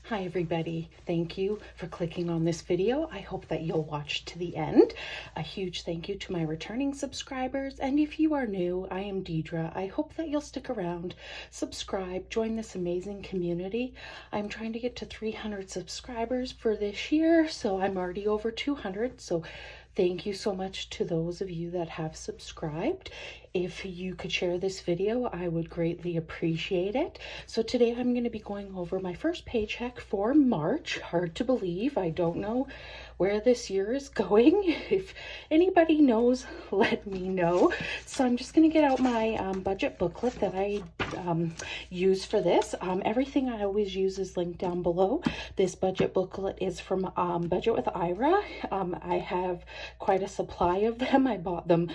Hi everybody, thank you for clicking on this video. I hope that you'll watch to the end. A huge thank you to my returning subscribers, and if you are new, I am Deidre. I hope that you'll stick around, subscribe, join this amazing community. I'm trying to get to 300 subscribers for this year, so I'm already over 200, so thank you so much to those of you that have subscribed. If you could share this video, I would greatly appreciate it. So today I'm going to be going over my first paycheck for March. Hard to believe. I don't know where this year is going. If anybody knows, let me know. So I'm just going to get out my budget booklet that I use for this. Everything I always use is linked down below. This budget booklet is from Budget with Ira. I have quite a supply of them. I bought them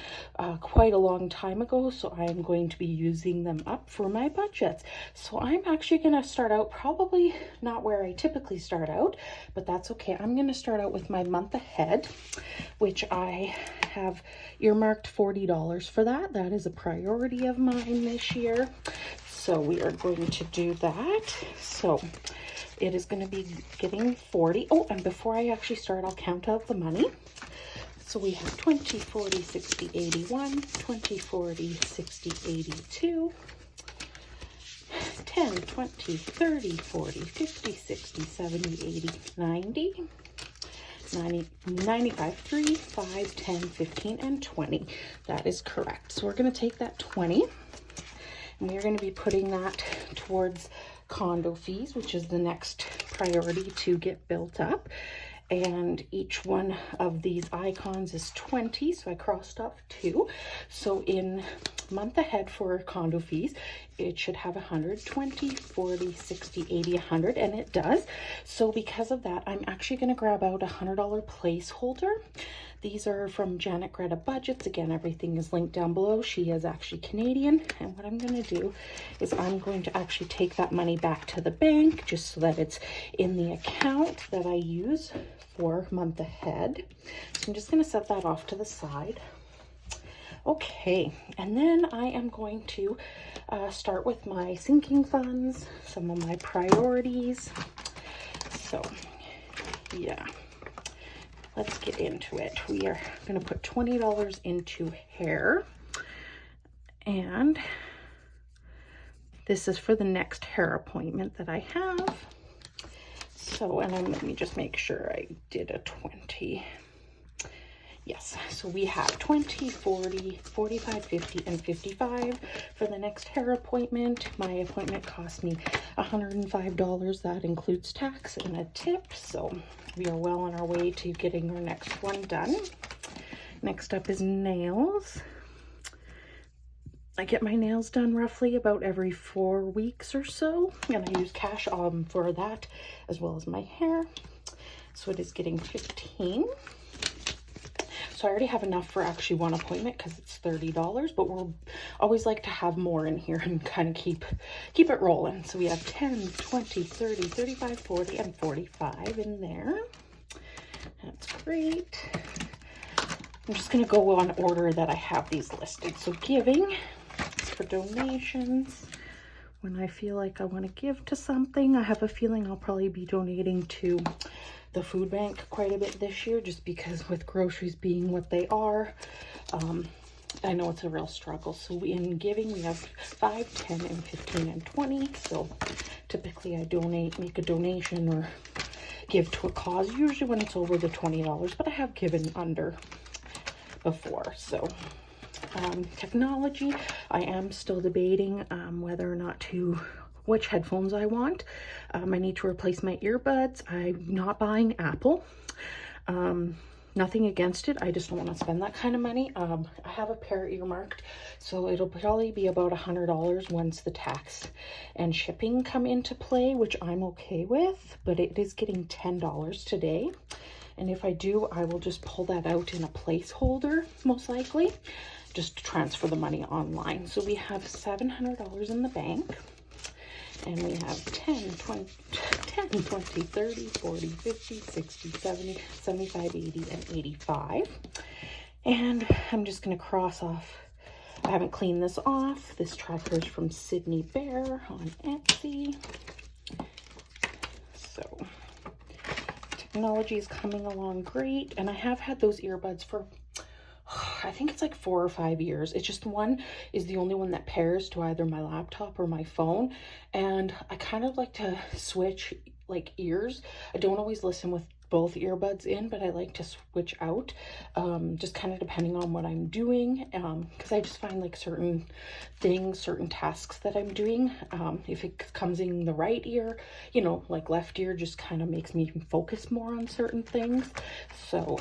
quite a long time ago, so I'm going to be using them up for my budgets. So I'm actually going to start out probably not where I typically start out, but that's okay. I'm going to start out with my month ahead, which I have earmarked $40 for that. That is a priority of mine this year. So we are going to do that. So it is going to be getting 40. Oh, and before I actually start, I'll count out the money. So we have 20, 40, 60, 81, 20, 40, 60, 82, 10, 20, 30, 40, 50, 60, 70, 80, 90, 95, 3, 5, 10, 15, and 20. That is correct. So we're going to take that 20 and we're going to be putting that towards condo fees, which is the next priority to get built up. And each one of these icons is 20, so I crossed off 2. So in month ahead for condo fees, it should have 120, 40, 60, 80, 100, and it does. So because of that, I'm actually going to grab out a $100 placeholder. These are from Janet Greta Budgets. Again, everything is linked down below. She is actually Canadian. And what I'm going to do is I'm going to actually take that money back to the bank just so that it's in the account that I use for month ahead. So I'm just going to set that off to the side. Okay, and then I am going to start with my sinking funds, some of my priorities. So yeah, let's get into it. We are going to put $20 into hair, and this is for the next hair appointment that I have. So, and let me just make sure I did a 20. Yes, so we have 20, 40, 45, 50, and 55 for the next hair appointment. My appointment cost me $105. That includes tax and a tip. So we are well on our way to getting our next one done. Next up is nails. I get my nails done roughly about every 4 weeks or so, and I use cash for that as well as my hair. So it is getting 15. So I already have enough for actually one appointment because it's $30, but we'll always like to have more in here and kind of keep it rolling. So we have 10, 20, 30, 35, 40, and 45 in there. That's great. I'm just going to go on order that I have these listed. So giving, for donations. When I feel like I want to give to something, I have a feeling I'll probably be donating to the food bank quite a bit this year, just because with groceries being what they are, I know it's a real struggle. So in giving, we have 5, 10, and 15, and 20. So typically I make a donation or give to a cause, usually when it's over the $20, but I have given under before. So technology, I am still debating whether or not which headphones I want. I need to replace my earbuds. I'm not buying Apple. Nothing against it. I just don't want to spend that kind of money. I have a pair earmarked, so it'll probably be about $100 once the tax and shipping come into play, which I'm okay with, but it is getting $10 today. And if I do, I will just pull that out in a placeholder, most likely, just to transfer the money online. So we have $700 in the bank. And we have 10, 20, 30, 40, 50, 60, 70, 75, 80, and 85. And I'm just going to cross off. I haven't cleaned this off. This tracker is from Sydney Bear on Etsy. So technology is coming along great, and I have had those earbuds for I think it's like 4 or 5 years. It's just one is the only one that pairs to either my laptop or my phone, and I kind of like to switch like ears. I don't always listen with both earbuds in, but I like to switch out, just kind of depending on what I'm doing, because I just find like certain things, certain tasks that I'm doing, if it comes in the right ear, you know, like left ear just kind of makes me focus more on certain things. So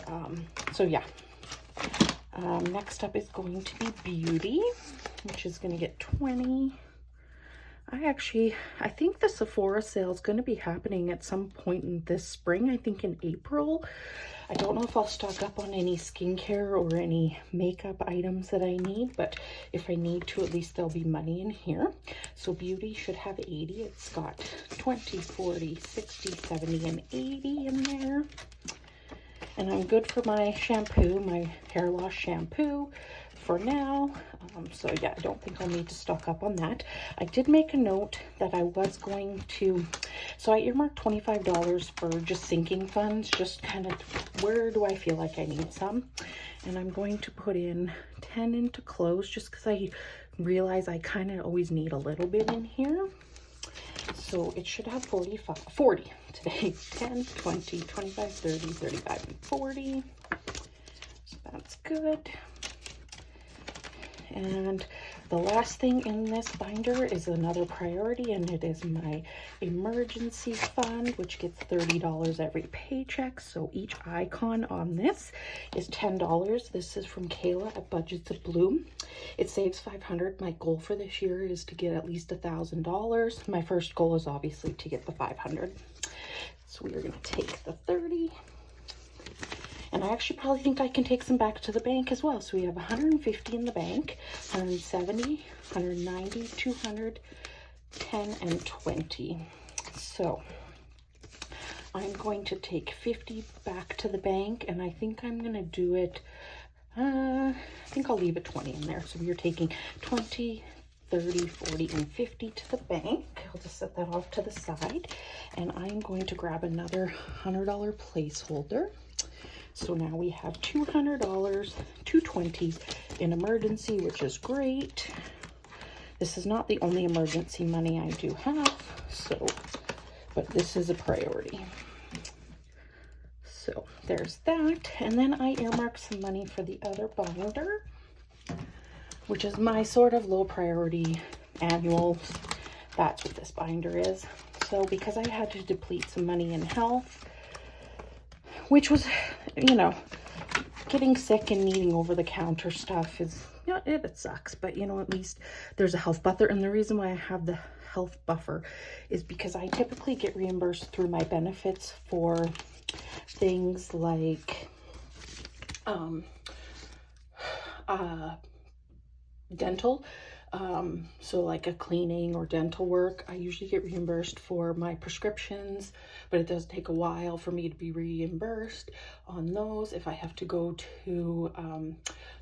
yeah. Next up is going to be Beauty, which is going to get 20. I think the Sephora sale is going to be happening at some point in this spring, I think in April. I don't know if I'll stock up on any skincare or any makeup items that I need, but if I need to, at least there'll be money in here. So Beauty should have 80. It's got 20, 40, 60, 70, and 80 in there. And I'm good for my shampoo, my hair loss shampoo for now. So yeah, I don't think I'll need to stock up on that. I did make a note that I was going to, so I earmarked $25 for just sinking funds, just kind of where do I feel like I need some. And I'm going to put in 10 into clothes just because I realize I kind of always need a little bit in here. So it should have 40 today. 10, 20, 25, 30, 35, and 40. So that's good. And the last thing in this binder is another priority, and it is my emergency fund, which gets $30 every paycheck. So each icon on this is $10. This is from Kayla at Budgets of Bloom. It saves $500. My goal for this year is to get at least $1,000. My first goal is obviously to get the $500. So we are going to take the 30. And I actually probably think I can take some back to the bank as well. So we have 150 in the bank, 170, 190, 200, 10, and 20. So I'm going to take 50 back to the bank, and I think I'm going to do it, I think I'll leave it 20 in there. So we're taking 20, 30, 40, and 50 to the bank. I'll just set that off to the side. And I'm going to grab another $100 placeholder. So now we have $200, $220 in emergency, which is great. This is not the only emergency money I do have, so, but this is a priority. So there's that. And then I earmarked some money for the other binder, which is my sort of low priority annual. That's what this binder is. So because I had to deplete some money in health, which was, you know, getting sick and needing over-the-counter stuff is, you know, it sucks. But, you know, at least there's a health buffer. And the reason why I have the health buffer is because I typically get reimbursed through my benefits for things like dental. So like a cleaning or dental work, I usually get reimbursed for my prescriptions, but it does take a while for me to be reimbursed on those. If I have to go to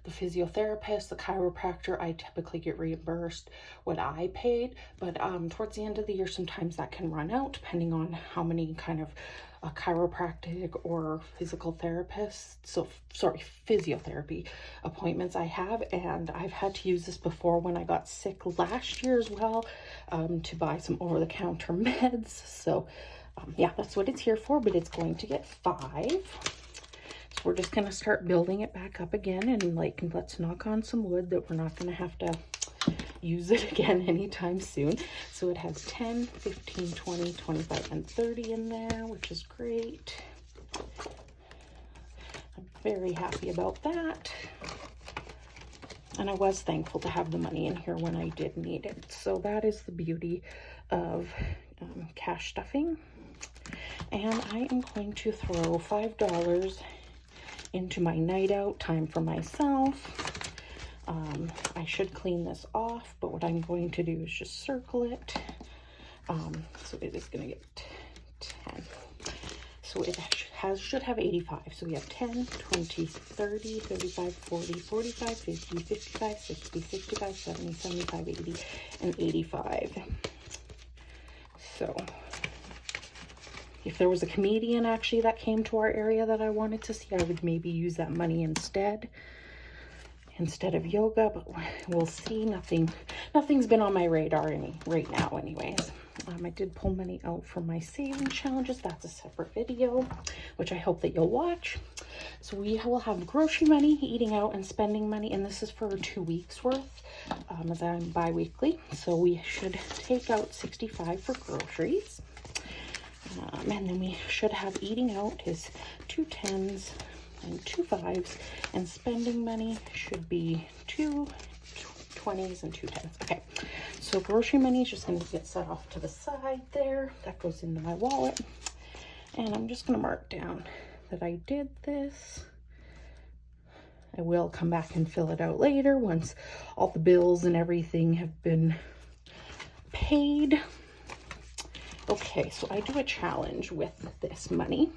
the physiotherapist, the chiropractor, I typically get reimbursed what I paid, but towards the end of the year, sometimes that can run out depending on how many kind of chiropractic or physical therapists, physiotherapy appointments I have. And I've had to use this before when I got sick last year as well, to buy some over-the-counter meds. So yeah, that's what it's here for, but it's going to get 5. So we're just going to start building it back up again, and like, let's knock on some wood that we're not going to have to use it again anytime soon. So it has 10, 15, 20, 25, and 30 in there, which is great. I'm very happy about that. And I was thankful to have the money in here when I did need it. So that is the beauty of cash stuffing. And I am going to throw $5 into my night out time for myself. I should clean this off, but what I'm going to do is just circle it. So it is going to get 10. So it should have 85. So we have 10, 20, 30, 35, 40, 45, 50, 55, 60, 65, 70, 75, 80, and 85. So if there was a comedian actually that came to our area that I wanted to see, I would maybe use that money instead of yoga, but we'll see. Nothing's been on my radar right now anyways. I did pull money out from my saving challenges. That's a separate video, which I hope that you'll watch. So we will have grocery money, eating out, and spending money, and this is for 2 weeks worth, as I'm bi-weekly. So we should take out $65 for groceries. And then we should have eating out is 2 10s and 2 5s, and spending money should be 2 20s and 2 10s. Okay, so grocery money is just going to get set off to the side there. That goes into my wallet. And I'm just going to mark down that I did this. I will come back and fill it out later once all the bills and everything have been paid. Okay, so I do a challenge with this money,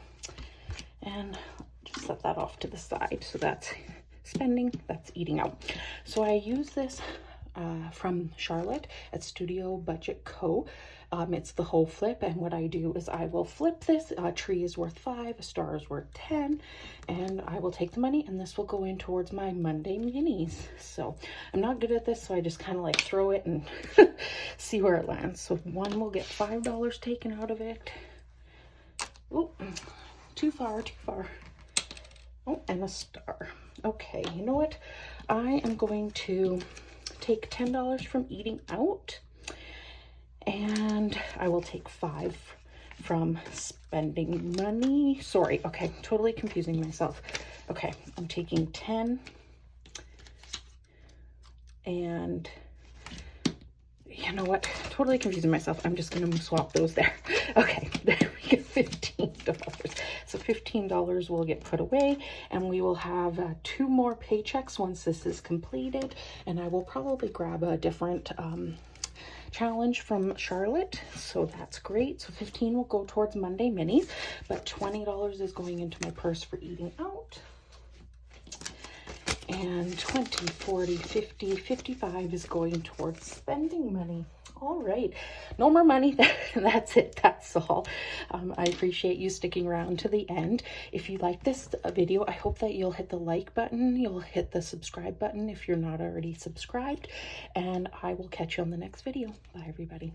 and just set that off to the side. So that's spending, that's eating out. So I use this from Charlotte at Studio Budget Co. It's the whole flip, and what I do is I will flip this. A tree is worth 5, a star is worth 10, and I will take the money, and this will go in towards my Monday minis. So I'm not good at this, so I just kind of like throw it and see where it lands. So one will get $5 taken out of it. Oh, too far. Oh, and a star. Okay, you know what? I am going to take $10 from eating out, and I will take 5 from spending money. Sorry, okay, totally confusing myself. Okay, I'm taking 10, and you know what? Totally confusing myself. I'm just going to swap those there. Okay, there we go, $15. So $15 will get put away, and we will have 2 more paychecks once this is completed, and I will probably grab a different challenge from Charlotte. So that's great. So $15 will go towards Monday minis, but $20 is going into my purse for eating out. And 20, 40, 50, 55 is going towards spending money. All right, no more money. That's it. That's all. I appreciate you sticking around to the end. If you like this video, I hope that you'll hit the like button. You'll hit the subscribe button if you're not already subscribed. And I will catch you on the next video. Bye, everybody.